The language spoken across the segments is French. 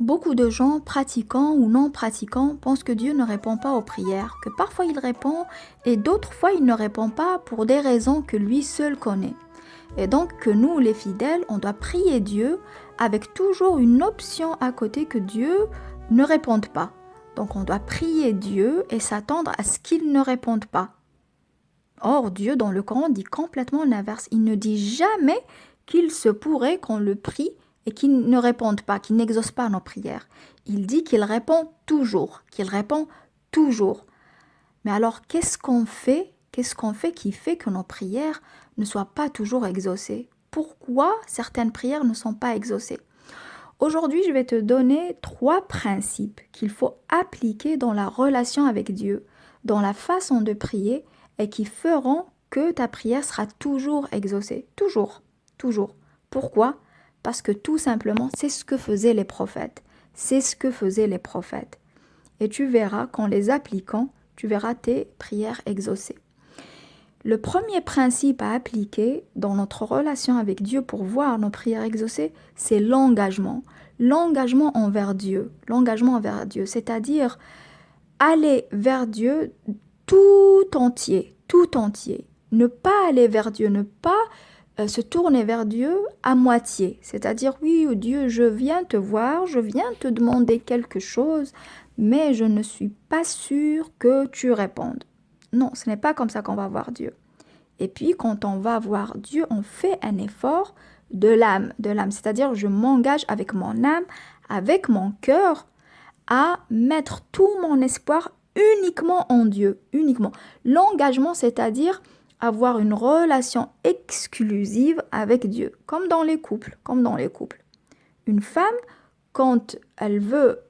Beaucoup de gens, pratiquants ou non pratiquants, pensent que Dieu ne répond pas aux prières, que parfois il répond et d'autres fois il ne répond pas pour des raisons que lui seul connaît. Et donc que nous, les fidèles, on doit prier Dieu avec toujours une option à côté que Dieu ne réponde pas. Donc on doit prier Dieu et s'attendre à ce qu'il ne réponde pas. Or, Dieu dans le Coran dit complètement l'inverse. Il ne dit jamais qu'il se pourrait qu'on le prie et qu'il ne réponde pas, qu'il n'exauce pas nos prières. Il dit qu'il répond toujours, qu'il répond toujours. Mais alors, qu'est-ce qu'on fait? Qu'est-ce qu'on fait qui fait que nos prières ne soient pas toujours exaucées? Pourquoi certaines prières ne sont pas exaucées? Aujourd'hui, je vais te donner 3 principes qu'il faut appliquer dans la relation avec Dieu, dans la façon de prier et qui feront que ta prière sera toujours exaucée. Toujours, toujours. Pourquoi? Parce que tout simplement, c'est ce que faisaient les prophètes. C'est ce que faisaient les prophètes. Et tu verras qu'en les appliquant, tu verras tes prières exaucées. Le premier principe à appliquer dans notre relation avec Dieu pour voir nos prières exaucées, c'est l'engagement. L'engagement envers Dieu. L'engagement envers Dieu, c'est-à-dire aller vers Dieu tout entier, tout entier. Ne pas aller vers Dieu, ne pas se tourner vers Dieu à moitié. C'est-à-dire, oui, Dieu, je viens te voir, je viens te demander quelque chose, mais je ne suis pas sûre que tu répondes. Non, ce n'est pas comme ça qu'on va voir Dieu. Et puis, quand on va voir Dieu, on fait un effort de l'âme, c'est-à-dire je m'engage avec mon âme, avec mon cœur, à mettre tout mon espoir uniquement en Dieu, uniquement. L'engagement, c'est-à-dire avoir une relation exclusive avec Dieu, comme dans les couples, comme dans les couples. Une femme, quand elle veut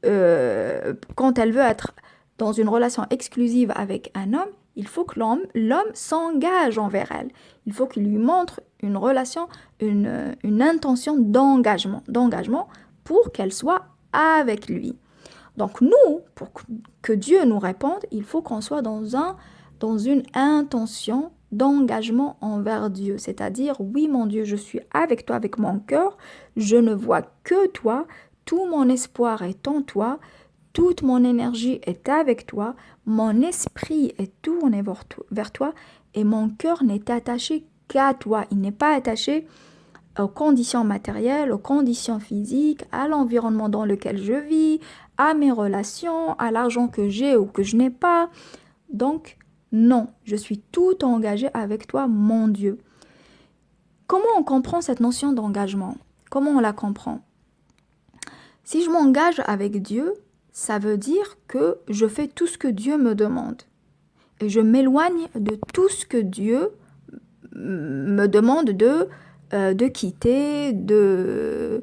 être dans une relation exclusive avec un homme, il faut que l'homme s'engage envers elle. Il faut qu'il lui montre une relation, une intention d'engagement pour qu'elle soit avec lui. Donc nous, pour que Dieu nous réponde, il faut qu'on soit dans une intention d'engagement envers Dieu. C'est-à-dire, oui mon Dieu, je suis avec toi, avec mon cœur, je ne vois que toi, tout mon espoir est en toi, toute mon énergie est avec toi, mon esprit est tourné vers toi et mon cœur n'est attaché qu'à toi. Il n'est pas attaché aux conditions matérielles, aux conditions physiques, à l'environnement dans lequel je vis, à mes relations, à l'argent que j'ai ou que je n'ai pas. Donc, non, je suis tout engagée avec toi, mon Dieu. Comment on comprend cette notion d'engagement? Comment on la comprend? Si je m'engage avec Dieu, ça veut dire que je fais tout ce que Dieu me demande. Et je m'éloigne de tout ce que Dieu me demande de quitter, de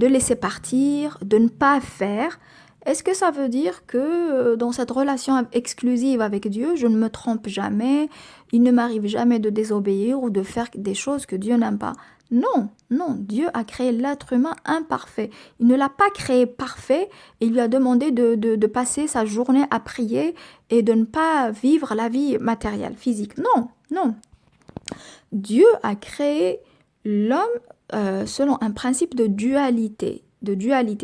laisser partir, de ne pas faire. Est-ce que ça veut dire que dans cette relation exclusive avec Dieu, je ne me trompe jamais, il ne m'arrive jamais de désobéir ou de faire des choses que Dieu n'aime pas? Non, non, Dieu a créé l'être humain imparfait. Il ne l'a pas créé parfait et il lui a demandé de passer sa journée à prier et de ne pas vivre la vie matérielle, physique. Non, non. Dieu a créé l'homme selon un principe de dualité,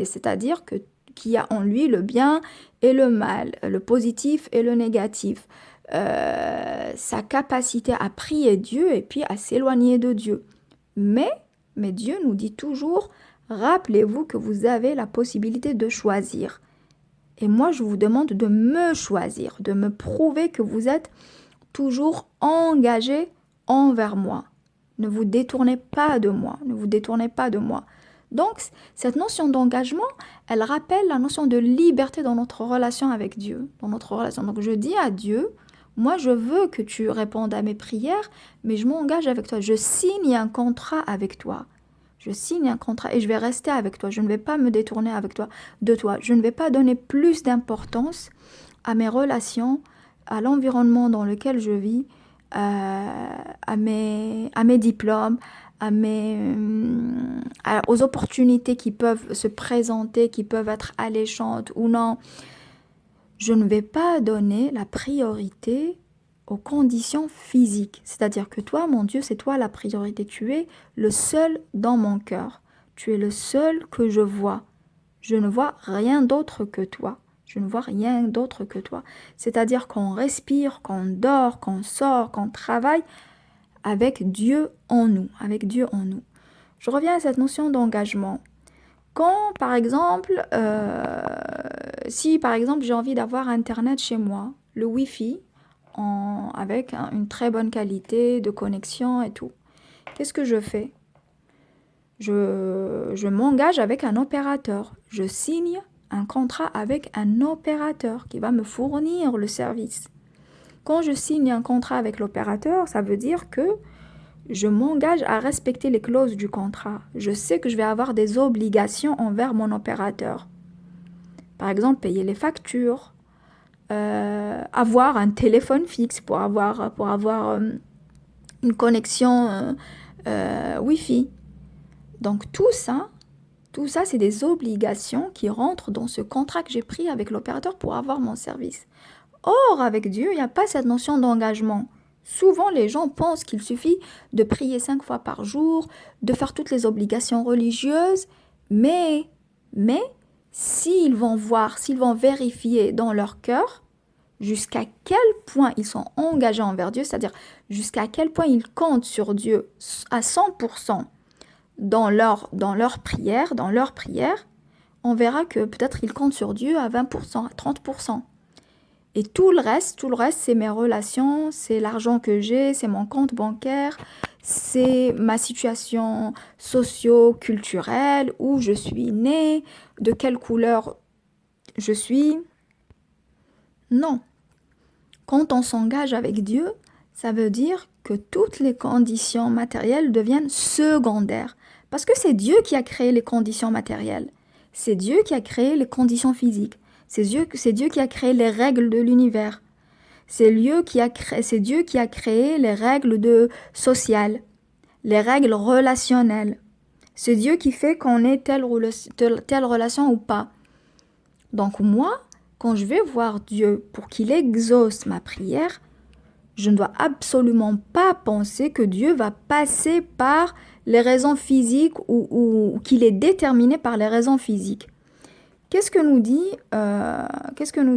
c'est-à-dire qu'il y a en lui le bien et le mal, le positif et le négatif, sa capacité à prier Dieu et puis à s'éloigner de Dieu. Mais Dieu nous dit toujours, rappelez-vous que vous avez la possibilité de choisir. Et moi, je vous demande de me choisir, de me prouver que vous êtes toujours engagé envers moi. Ne vous détournez pas de moi, ne vous détournez pas de moi. Donc, cette notion d'engagement, elle rappelle la notion de liberté dans notre relation avec Dieu, dans notre relation. Donc, je dis à Dieu, moi, je veux que tu répondes à mes prières, mais je m'engage avec toi. Je signe un contrat avec toi. Je signe un contrat et je vais rester avec toi. Je ne vais pas me détourner de toi. Je ne vais pas donner plus d'importance à mes relations, à l'environnement dans lequel je vis, à mes diplômes, aux opportunités qui peuvent se présenter, qui peuvent être alléchantes ou non. Je ne vais pas donner la priorité aux conditions physiques. C'est-à-dire que toi, mon Dieu, c'est toi la priorité. Tu es le seul dans mon cœur. Tu es le seul que je vois. Je ne vois rien d'autre que toi. Je ne vois rien d'autre que toi. C'est-à-dire qu'on respire, qu'on dort, qu'on sort, qu'on travaille avec Dieu en nous, avec Dieu en nous. Je reviens à cette notion d'engagement. Quand, par exemple, si par exemple j'ai envie d'avoir Internet chez moi, le Wi-Fi, avec une très bonne qualité de connexion et tout, qu'est-ce que je fais? Je m'engage avec un opérateur. Je signe un contrat avec un opérateur qui va me fournir le service. Quand je signe un contrat avec l'opérateur, ça veut dire que je m'engage à respecter les clauses du contrat. Je sais que je vais avoir des obligations envers mon opérateur. Par exemple, payer les factures, avoir un téléphone fixe pour avoir une connexion Wi-Fi. Donc tout ça, c'est des obligations qui rentrent dans ce contrat que j'ai pris avec l'opérateur pour avoir mon service. Or, avec Dieu, il n'y a pas cette notion d'engagement. Souvent, les gens pensent qu'il suffit de prier 5 fois par jour, de faire toutes les obligations religieuses, mais s'ils vont voir, s'ils vont vérifier dans leur cœur jusqu'à quel point ils sont engagés envers Dieu, c'est-à-dire jusqu'à quel point ils comptent sur Dieu à 100% dans leur prière, on verra que peut-être ils comptent sur Dieu à 20%, à 30%. Et tout le reste, c'est mes relations, c'est l'argent que j'ai, c'est mon compte bancaire, c'est ma situation socio-culturelle, où je suis née, de quelle couleur je suis. Non. Quand on s'engage avec Dieu, ça veut dire que toutes les conditions matérielles deviennent secondaires. Parce que c'est Dieu qui a créé les conditions matérielles. C'est Dieu qui a créé les conditions physiques. C'est Dieu qui a créé les règles de l'univers. C'est Dieu qui a créé les règles sociales, les règles relationnelles. C'est Dieu qui fait qu'on ait telle relation ou pas. Donc moi, quand je vais voir Dieu pour qu'il exauce ma prière, je ne dois absolument pas penser que Dieu va passer par les raisons physiques ou qu'il est déterminé par les raisons physiques. Qu'est-ce que nous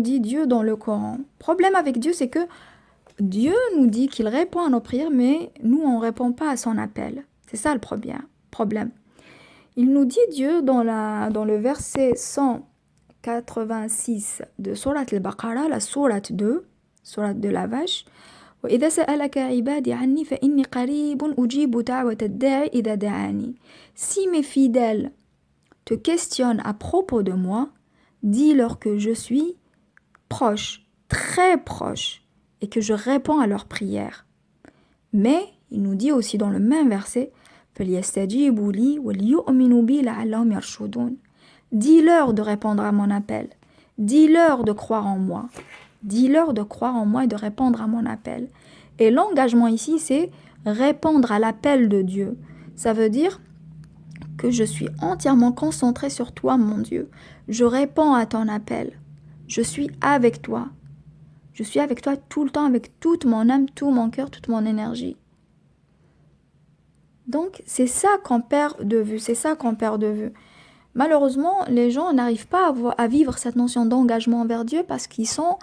dit Dieu dans le Coran? Le problème avec Dieu, c'est que Dieu nous dit qu'il répond à nos prières, mais nous, on ne répond pas à son appel. C'est ça le problème. Il nous dit, Dieu, dans le verset 186 de Surat al-Baqarah, la sourate 2, sourate de la vache, وإذا سألك عبادي عني فإني قريب أجيب دعوة الداعي إذا دعاني. Si mes fidèles te questionnent à propos de moi, dis-leur que je suis proche, très proche, et que je réponds à leurs prières. Mais, il nous dit aussi dans le même verset, فَلْيَسْتَجِيبُوا لِي وَلْيُؤْمِنُوا بِي لَعَلَّهُمْ يَرْشُدُونَ. Dis-leur de répondre à mon appel. Dis-leur de croire en moi. Dis-leur de croire en moi et de répondre à mon appel. Et l'engagement ici, c'est répondre à l'appel de Dieu. Ça veut dire que je suis entièrement concentrée sur toi, mon Dieu. Je réponds à ton appel. Je suis avec toi. Je suis avec toi tout le temps, avec toute mon âme, tout mon cœur, toute mon énergie. Donc, c'est ça qu'on perd de vue. Malheureusement, les gens n'arrivent pas à vivre cette notion d'engagement envers Dieu parce qu'ils sont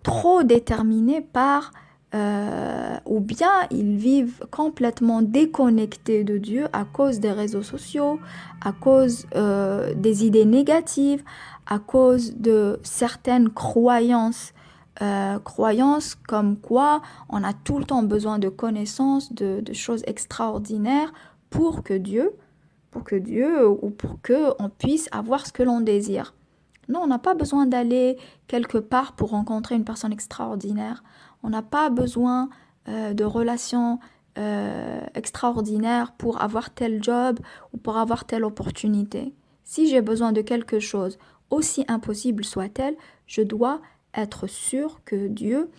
trop déterminés ou bien ils vivent complètement déconnectés de Dieu à cause des réseaux sociaux, à cause des idées négatives, à cause de certaines croyances comme quoi on a tout le temps besoin de connaissances, de choses extraordinaires pour que Dieu ou pour que on puisse avoir ce que l'on désire. Non, on n'a pas besoin d'aller quelque part pour rencontrer une personne extraordinaire. On n'a pas besoin de relations extraordinaires pour avoir tel job ou pour avoir telle opportunité. Si j'ai besoin de quelque chose, aussi impossible soit-elle, je dois être sûr que Dieu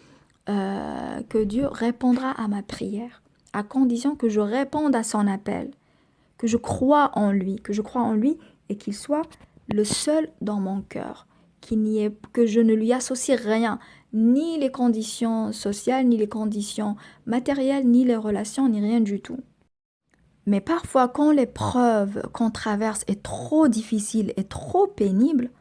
répondra à ma prière, à condition que je réponde à son appel, que je crois en lui et qu'il soit le seul dans mon cœur, que je ne lui associe rien, ni les conditions sociales, ni les conditions matérielles, ni les relations, ni rien du tout. Mais parfois, quand l'épreuve qu'on traverse est trop difficile et trop pénible,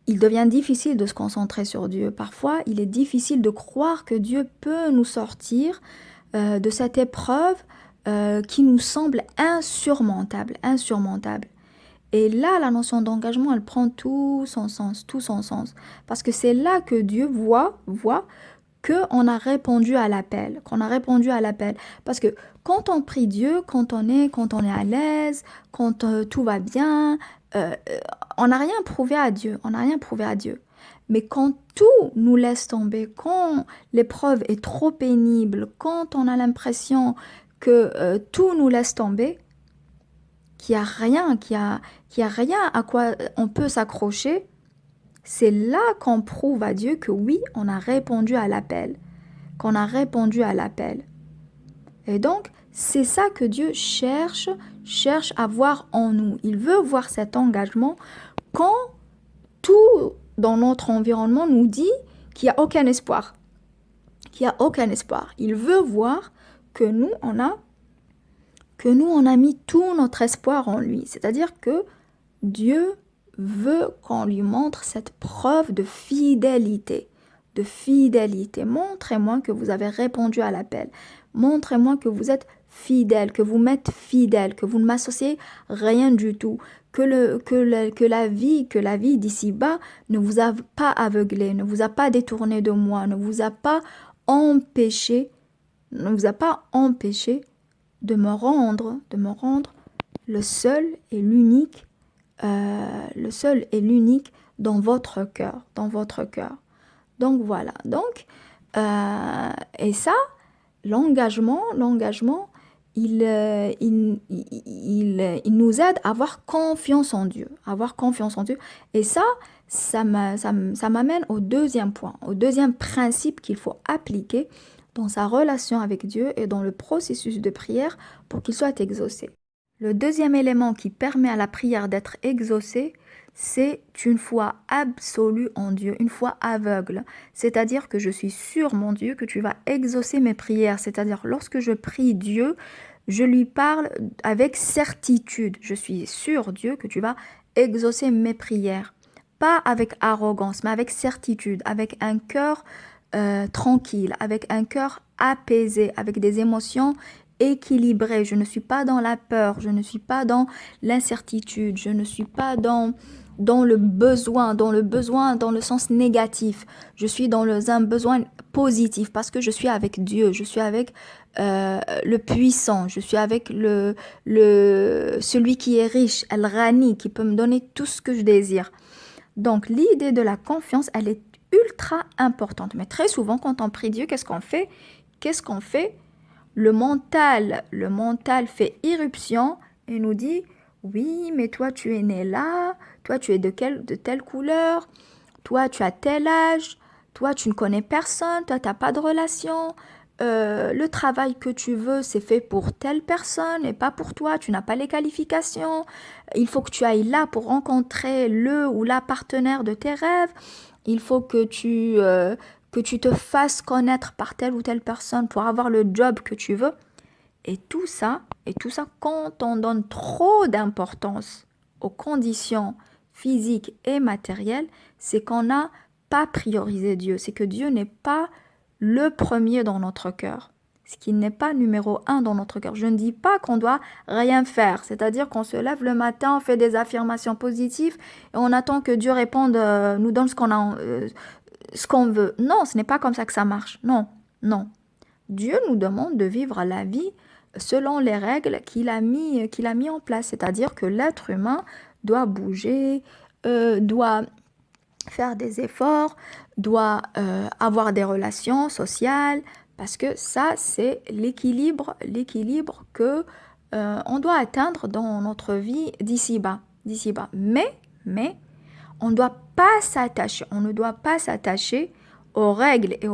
il devient difficile de se concentrer sur Dieu. Parfois, il est difficile de croire que Dieu peut nous sortir de cette épreuve qui nous semble insurmontable, insurmontable. Et là, la notion d'engagement, elle prend tout son sens, tout son sens. Parce que c'est là que Dieu voit qu'on a répondu à l'appel, qu'on a répondu à l'appel. Parce que quand on prie Dieu, quand on est à l'aise, quand tout va bien, euh, euh, on n'a rien prouvé à Dieu, on n'a rien prouvé à Dieu. Mais quand tout nous laisse tomber, quand l'épreuve est trop pénible, quand on a l'impression que tout nous laisse tomber, qu'il y a rien à quoi on peut s'accrocher, c'est là qu'on prouve à Dieu que oui, on a répondu à l'appel, qu'on a répondu à l'appel. Et donc, c'est ça que Dieu cherche à voir en nous. Il veut voir cet engagement quand tout dans notre environnement nous dit qu'il n'y a aucun espoir. Qu'il n'y a aucun espoir. Il veut voir que on a mis tout notre espoir en lui. C'est-à-dire que Dieu veut qu'on lui montre cette preuve de fidélité. De fidélité. Montrez-moi que vous avez répondu à l'appel. Montrez-moi que vous êtes fidèle, que vous m'êtes fidèle, que vous ne m'associez rien du tout, que la vie d'ici-bas ne vous a pas aveuglé, ne vous a pas détourné de moi, ne vous a pas empêché, ne vous a pas empêché de me rendre le seul et l'unique dans votre cœur, dans votre cœur. Donc voilà. Donc et ça, l'engagement, il nous aide à avoir confiance en Dieu, avoir confiance en Dieu. Et ça m'amène au deuxième point, au deuxième principe qu'il faut appliquer dans sa relation avec Dieu et dans le processus de prière pour qu'il soit exaucé. Le deuxième élément qui permet à la prière d'être exaucée, c'est une foi absolue en Dieu, une foi aveugle. C'est-à-dire que je suis sûre, mon Dieu, que tu vas exaucer mes prières. C'est-à-dire lorsque je prie Dieu, je lui parle avec certitude. Je suis sûre, Dieu, que tu vas exaucer mes prières. Pas avec arrogance, mais avec certitude, avec un cœur tranquille, avec un cœur apaisé, avec des émotions équilibrées. Je ne suis pas dans la peur, je ne suis pas dans l'incertitude, je ne suis pas dans le besoin, dans le sens négatif. Je suis dans un besoin positif parce que je suis avec Dieu, je suis avec le puissant, je suis avec celui qui est riche, El-Rani, qui peut me donner tout ce que je désire. Donc l'idée de la confiance, elle est ultra importante. Mais très souvent, quand on prie Dieu, qu'est-ce qu'on fait? Qu'est-ce qu'on fait? Le mental fait irruption et nous dit, oui, mais toi, tu es né là, toi, tu es de telle couleur, toi, tu as tel âge, toi, tu ne connais personne, toi, tu n'as pas de relation. Le travail que tu veux, c'est fait pour telle personne et pas pour toi, tu n'as pas les qualifications. Il faut que tu ailles là pour rencontrer le ou la partenaire de tes rêves. Il faut que tu te fasses connaître par telle ou telle personne pour avoir le job que tu veux. Et tout ça, quand on donne trop d'importance aux conditions physiques et matérielles, c'est qu'on n'a pas priorisé Dieu. C'est que Dieu n'est pas le premier dans notre cœur. Ce qui n'est pas numéro un dans notre cœur. Je ne dis pas qu'on doit rien faire. C'est-à-dire qu'on se lève le matin, on fait des affirmations positives et on attend que Dieu réponde, nous donne ce qu'on veut. Non, ce n'est pas comme ça que ça marche. Non, non. Dieu nous demande de vivre la vie selon les règles qu'il a mis en place. C'est-à-dire que l'être humain doit bouger, doit faire des efforts, doit avoir des relations sociales, parce que ça, c'est l'équilibre que on doit atteindre dans notre vie d'ici-bas. Mais, on ne doit pas s'attacher aux règles et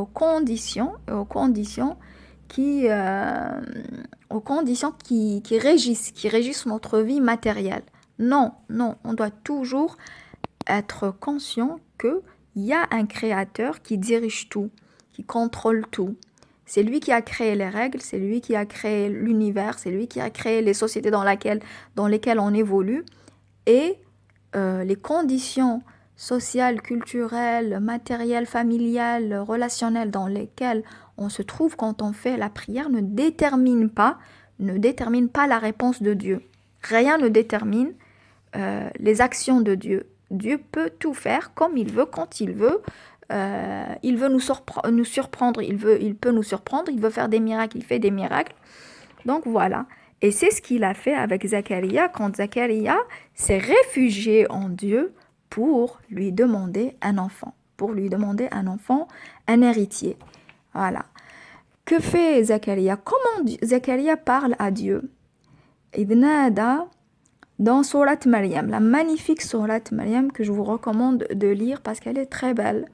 qui, euh, aux conditions qui régissent notre vie matérielle. Non, non, on doit toujours être conscient qu'il y a un créateur qui dirige tout, qui contrôle tout. C'est lui qui a créé les règles, c'est lui qui a créé l'univers, c'est lui qui a créé les sociétés dans lesquelles on évolue. Et les conditions sociales, culturelles, matérielles, familiales, relationnelles dans lesquelles on se trouve quand on fait la prière ne déterminent pas la réponse de Dieu. Rien ne détermine les actions de Dieu. Dieu peut tout faire comme il veut, quand il veut. Il veut nous surprendre, il peut nous surprendre, il veut faire des miracles, il fait des miracles. Donc voilà. Et c'est ce qu'il a fait avec Zacharia quand Zacharia s'est réfugié en Dieu pour lui demander un enfant, un héritier. Voilà. Que fait Zacharia? Comment Zacharia parle à Dieu? Idnada dans Sourate Maryam, la magnifique Sourate Maryam que je vous recommande de lire parce qu'elle est très belle.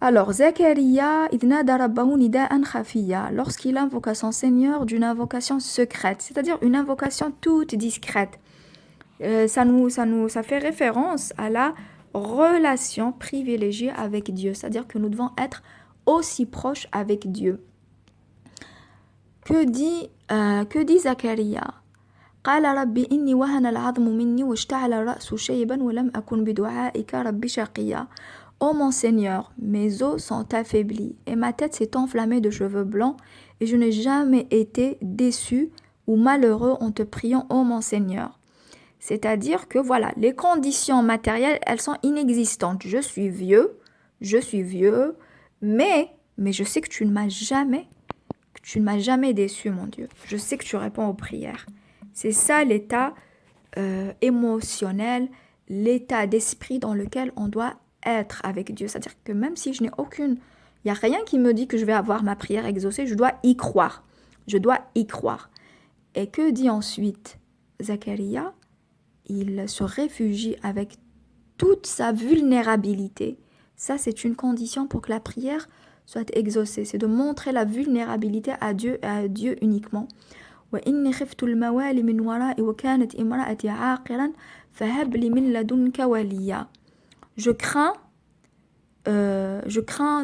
Alors, Zacharia, idnada rabbahu nida'an khafiya, lorsqu'il invoqua son Seigneur d'une invocation secrète, c'est-à-dire une invocation toute discrète. Ça fait référence à la relation privilégiée avec Dieu, c'est-à-dire que nous devons être aussi proches avec Dieu. Que dit Zacharia? قال ربي إني وهن العظم مني واشتعل الرأس شيبا ولم أكن بدعائك ربي شقيا. Ô mon Seigneur, mes os sont affaiblis et ma tête s'est enflammée de cheveux blancs et je n'ai jamais été déçu ou malheureux en te priant, ô mon Seigneur. C'est-à-dire que voilà, les conditions matérielles, elles sont inexistantes. Je suis vieux, mais je sais que tu ne m'as jamais déçu, mon Dieu. Je sais que tu réponds aux prières. C'est ça l'état émotionnel, l'état d'esprit dans lequel on doit être avec Dieu. C'est-à-dire que même si je n'ai il n'y a rien qui me dit que je vais avoir ma prière exaucée, je dois y croire. Et que dit ensuite Zacharia? Il se réfugie avec toute sa vulnérabilité. Ça, c'est une condition pour que la prière soit exaucée. C'est de montrer la vulnérabilité à Dieu et à Dieu uniquement. وإني خفت الموالي من ورائي وكانت امرأتي عاقرا فهب لي من لدنك وليا. Je crains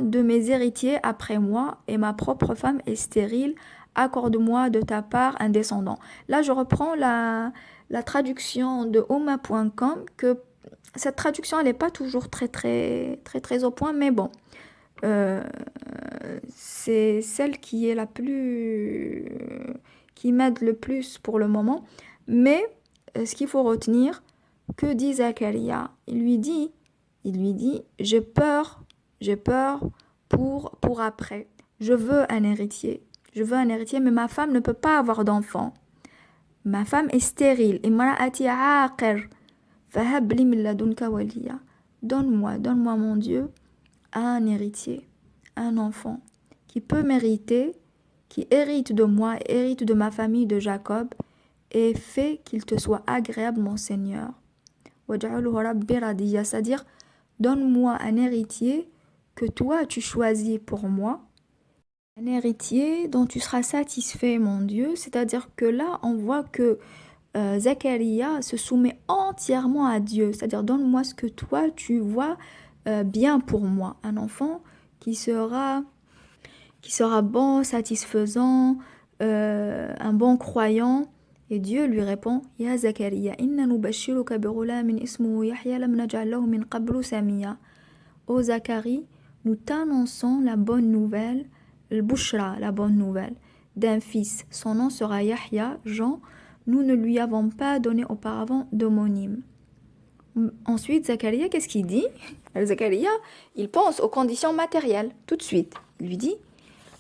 de mes héritiers après moi et ma propre femme est stérile. Accorde-moi de ta part un descendant. Là, je reprends la traduction de Oma.com, que cette traduction, elle n'est pas toujours très au point, mais bon, c'est celle qui est qui m'aide le plus pour le moment. Mais ce qu'il faut retenir, que dit Zacharia? Il lui dit, j'ai peur pour après. Je veux un héritier, mais ma femme ne peut pas avoir d'enfant. Ma femme est stérile. Imra'ati aqir. Fahab li min ladunka waliya. Donne-moi, mon Dieu, un héritier, un enfant qui peut mériter, qui hérite de moi, hérite de ma famille de Jacob, et fais qu'il te soit agréable, mon Seigneur. Waj'alhu rabbi radiya, c'est-à-dire, donne-moi un héritier que toi tu choisis pour moi, un héritier dont tu seras satisfait, mon Dieu. C'est-à-dire que là, on voit que Zacharia se soumet entièrement à Dieu. C'est-à-dire, donne-moi ce que toi tu vois bien pour moi. Un enfant qui sera bon, satisfaisant, un bon croyant. Et Dieu lui répond, Ya Zacharia, inna nubashiruka bi ghulamin ismuhu Yahya lam naj'al lahu min qablu samia. Ô Zacharie, nous t'annonçons la bonne nouvelle, le Bushra, la bonne nouvelle, d'un fils. Son nom sera Yahya, Jean. Nous ne lui avons pas donné auparavant d'homonyme. Ensuite, Zacharia, qu'est-ce qu'il dit? Zacharia, il pense aux conditions matérielles, tout de suite. Il lui dit,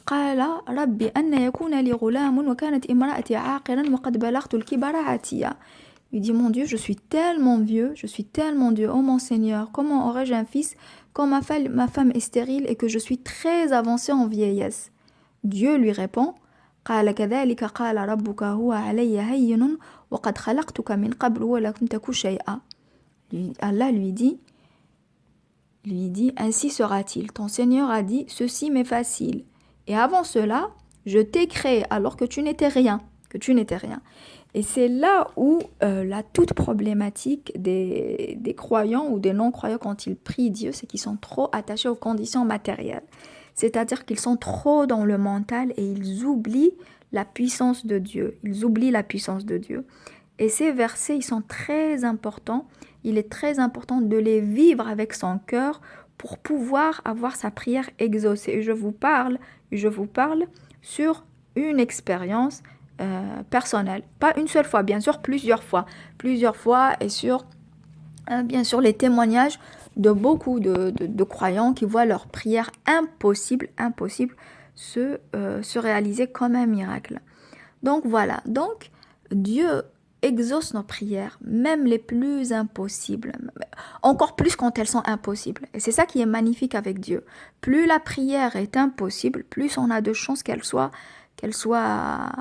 قال ربي أن يكون لي غلام وكانت امرأتي عاقرا وقد بلغت الكبر عتيا. Il dit, mon Dieu, je suis tellement vieux, oh mon Seigneur, comment aurais-je un fils quand ma femme est stérile et que je suis très avancé en vieillesse? Dieu lui répond, قال كذلك قال ربك هو علي هين وقد خلقتك من قبل ولم تك شيئا. Allah lui dit, ainsi sera-t-il. Ton Seigneur a dit, ceci m'est facile. Et avant cela, je t'ai créé alors que tu n'étais rien. Et c'est là où la toute problématique des croyants ou des non-croyants quand ils prient Dieu, c'est qu'ils sont trop attachés aux conditions matérielles. C'est-à-dire qu'ils sont trop dans le mental et ils oublient la puissance de Dieu. Ils oublient la puissance de Dieu. Et ces versets, ils sont très importants. Il est très important de les vivre avec son cœur pour pouvoir avoir sa prière exaucée. Et je vous parle sur une expérience personnelle. Pas une seule fois, bien sûr, plusieurs fois. Plusieurs fois et sur, bien sûr, les témoignages de beaucoup de croyants qui voient leur prière impossible, se réaliser comme un miracle. Donc voilà, donc Dieu exauce nos prières, même les plus impossibles, encore plus quand elles sont impossibles. Et c'est ça qui est magnifique avec Dieu. Plus la prière est impossible, plus on a de chances qu'elle soit, qu'elle soit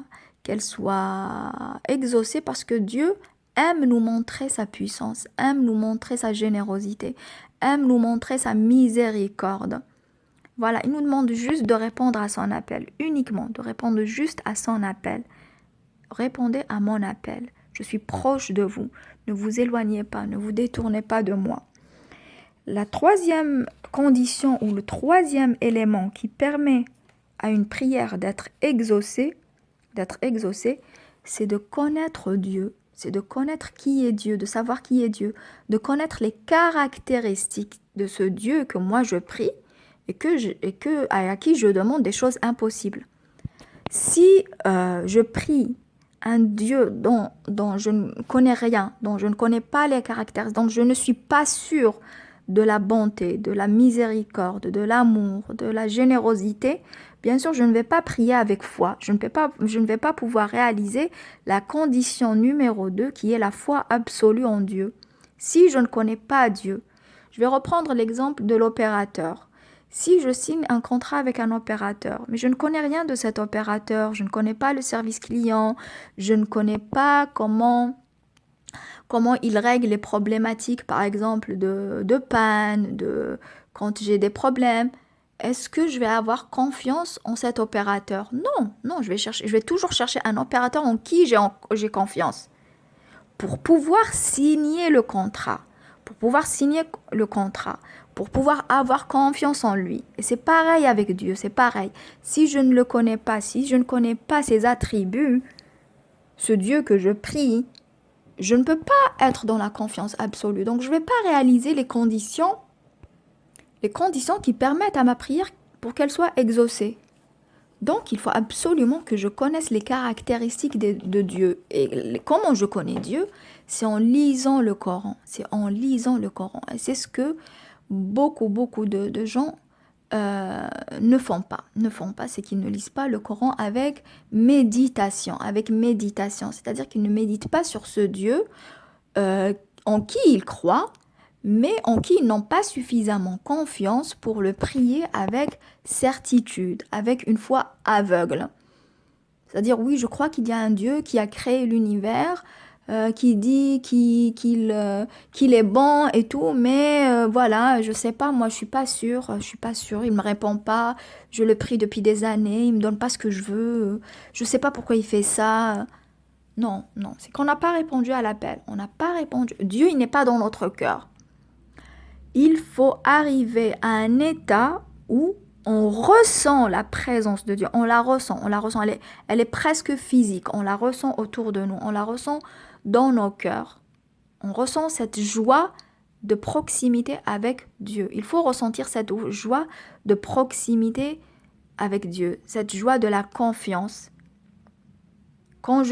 exaucée parce que Dieu aime nous montrer sa puissance, aime nous montrer sa générosité, aime nous montrer sa miséricorde. Voilà, il nous demande juste de répondre à son appel, uniquement, de répondre juste à son appel. Répondez à mon appel. Je suis proche de vous. Ne vous éloignez pas, ne vous détournez pas de moi. La troisième condition ou le troisième élément qui permet à une prière d'être exaucée, c'est de connaître Dieu, c'est de connaître qui est Dieu, de savoir qui est Dieu, de connaître les caractéristiques de ce Dieu que moi je prie à qui je demande des choses impossibles. Si je prie un Dieu dont je ne connais rien, dont je ne connais pas les caractères, dont je ne suis pas sûre de la bonté, de la miséricorde, de l'amour, de la générosité, bien sûr, je ne vais pas prier avec foi. Je ne vais pas pouvoir réaliser la condition numéro 2 qui est la foi absolue en Dieu. Si je ne connais pas Dieu, je vais reprendre l'exemple de l'opérateur. Si je signe un contrat avec un opérateur, mais je ne connais rien de cet opérateur, je ne connais pas le service client, je ne connais pas comment il règle les problématiques, par exemple, de panne, quand j'ai des problèmes, est-ce que je vais avoir confiance en cet opérateur? Non, je vais toujours chercher un opérateur en qui j'ai confiance pour pouvoir signer le contrat, pour pouvoir avoir confiance en lui. Et c'est pareil avec Dieu, c'est pareil. Si je ne le connais pas, si je ne connais pas ses attributs, ce Dieu que je prie, je ne peux pas être dans la confiance absolue. Donc je ne vais pas réaliser les conditions qui permettent à ma prière pour qu'elle soit exaucée. Donc, il faut absolument que je connaisse les caractéristiques de Dieu. Et comment je connais Dieu? C'est en lisant le Coran. C'est en lisant le Coran. Et c'est ce que beaucoup de gens ne font pas. C'est qu'ils ne lisent pas le Coran avec méditation. C'est-à-dire qu'ils ne méditent pas sur ce Dieu en qui ils croient, mais en qui ils n'ont pas suffisamment confiance pour le prier avec certitude, avec une foi aveugle. C'est-à-dire, oui, je crois qu'il y a un Dieu qui a créé l'univers, qui dit qu'il est bon et tout, mais voilà, je sais pas, moi je suis pas sûre, il me répond pas, je le prie depuis des années, il me donne pas ce que je veux, je sais pas pourquoi il fait ça. Non, c'est qu'on n'a pas répondu à l'appel, on n'a pas répondu. Dieu, il n'est pas dans notre cœur. Il faut arriver à un état où on ressent la présence de Dieu, on la ressent, elle est presque physique, on la ressent autour de nous, on la ressent dans nos cœurs. On ressent cette joie de proximité avec Dieu. Il faut ressentir cette joie de proximité avec Dieu, cette joie de la confiance. Quand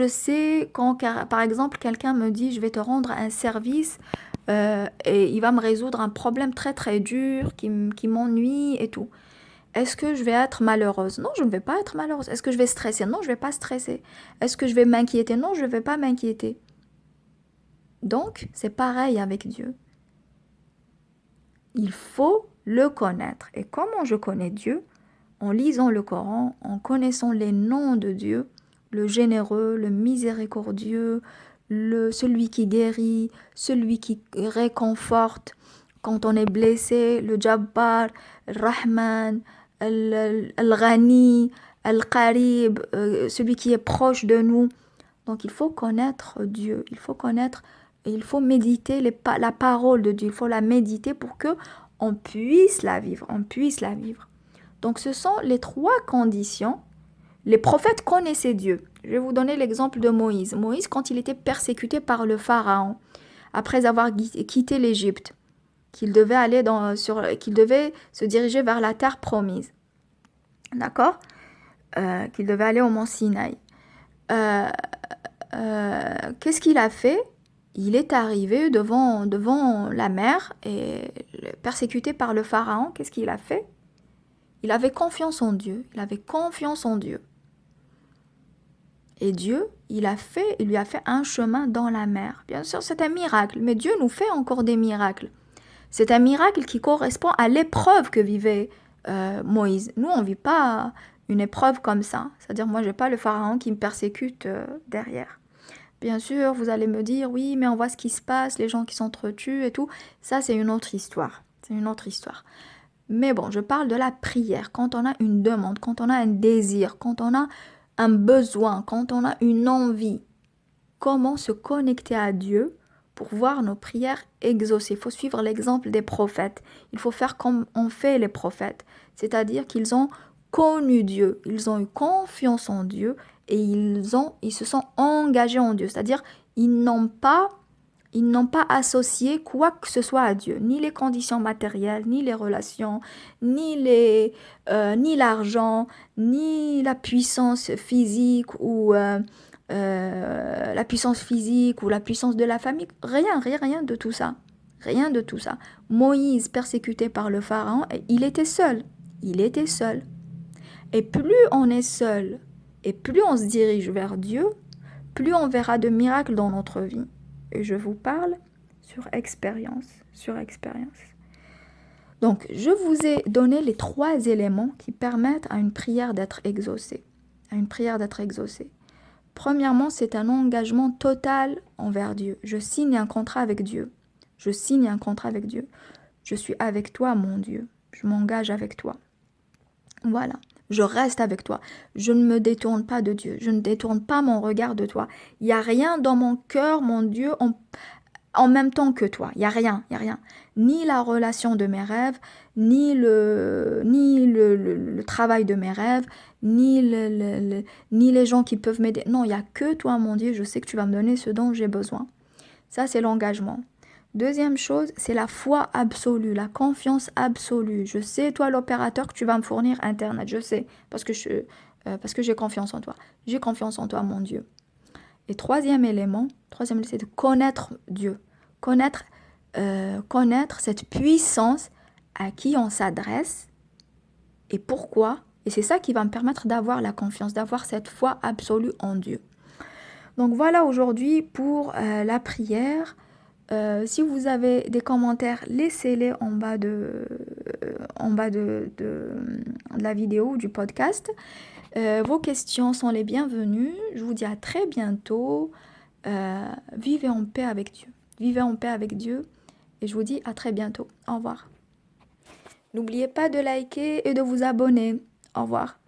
par exemple, quelqu'un me dit, je vais te rendre un service et il va me résoudre un problème très très dur qui m'ennuie et tout. Est-ce que je vais être malheureuse? Non, je ne vais pas être malheureuse. Est-ce que je vais stresser? Non, je ne vais pas stresser. Est-ce que je vais m'inquiéter? Non, je ne vais pas m'inquiéter. Donc, c'est pareil avec Dieu. Il faut le connaître. Et comment je connais Dieu? En lisant le Coran, en connaissant les noms de Dieu, le généreux, le miséricordieux, celui qui guérit, celui qui réconforte quand on est blessé, le Jabbar, le Rahman, Al-Ghani, Al-Qarib, celui qui est proche de nous. Donc il faut connaître Dieu, il faut méditer la parole de Dieu, il faut la méditer pour que on puisse la vivre, Donc ce sont les trois conditions. Les prophètes connaissaient Dieu. Je vais vous donner l'exemple de Moïse. Moïse, quand il était persécuté par le Pharaon, après avoir quitté l'Égypte, qu'il devait se diriger vers la terre promise. D'accord? Qu'il devait aller au mont Sinaï. Qu'est-ce qu'il a fait? Il est arrivé devant la mer et persécuté par le Pharaon. Qu'est-ce qu'il a fait? Il avait confiance en Dieu. Et Dieu, il lui a fait un chemin dans la mer. Bien sûr, c'est un miracle, mais Dieu nous fait encore des miracles. C'est un miracle qui correspond à l'épreuve que vivait Moïse. Nous, on ne vit pas une épreuve comme ça. C'est-à-dire, moi, je n'ai pas le Pharaon qui me persécute derrière. Bien sûr, vous allez me dire, oui, mais on voit ce qui se passe, les gens qui s'entretuent et tout. Ça, c'est une autre histoire. Mais bon, je parle de la prière. Quand on a une demande, quand on a un désir, quand on a un besoin, quand on a une envie, comment se connecter à Dieu pour voir nos prières exaucées. Il faut suivre l'exemple des prophètes. Il faut faire comme ont fait les prophètes. C'est-à-dire qu'ils ont connu Dieu, ils ont eu confiance en Dieu et ils se sont engagés en Dieu. C'est-à-dire ils n'ont pas associé quoi que ce soit à Dieu, ni les conditions matérielles, ni les relations, ni l'argent, ni la puissance physique ou la puissance de la famille. Rien de tout ça. Rien de tout ça. Moïse, persécuté par le Pharaon, il était seul. Et plus on est seul, et plus on se dirige vers Dieu, plus on verra de miracles dans notre vie. Et je vous parle sur expérience. Donc, je vous ai donné les 3 éléments qui permettent à une prière d'être exaucée. Premièrement, c'est un engagement total envers Dieu. Je signe un contrat avec Dieu. Je suis avec toi, mon Dieu. Je m'engage avec toi. Voilà. Je reste avec toi. Je ne me détourne pas de Dieu. Je ne détourne pas mon regard de toi. Il n'y a rien dans mon cœur, mon Dieu, en même temps que toi. Il n'y a rien. Ni la relation de mes rêves, ni le travail de mes rêves, ni les gens qui peuvent m'aider. Non, il n'y a que toi, mon Dieu. Je sais que tu vas me donner ce dont j'ai besoin. Ça, c'est l'engagement. Deuxième chose, c'est la foi absolue, la confiance absolue. Je sais, toi, l'opérateur, que tu vas me fournir Internet. Je sais, parce que j'ai confiance en toi. J'ai confiance en toi, mon Dieu. Et troisième élément, c'est de connaître Dieu. Connaître cette puissance à qui on s'adresse et pourquoi. Et c'est ça qui va me permettre d'avoir la confiance, d'avoir cette foi absolue en Dieu. Donc voilà aujourd'hui pour la prière. Si vous avez des commentaires, laissez-les en bas de la vidéo ou du podcast. Vos questions sont les bienvenues. Je vous dis à très bientôt. Vivez en paix avec Dieu. Et je vous dis à très bientôt. Au revoir. N'oubliez pas de liker et de vous abonner. Au revoir.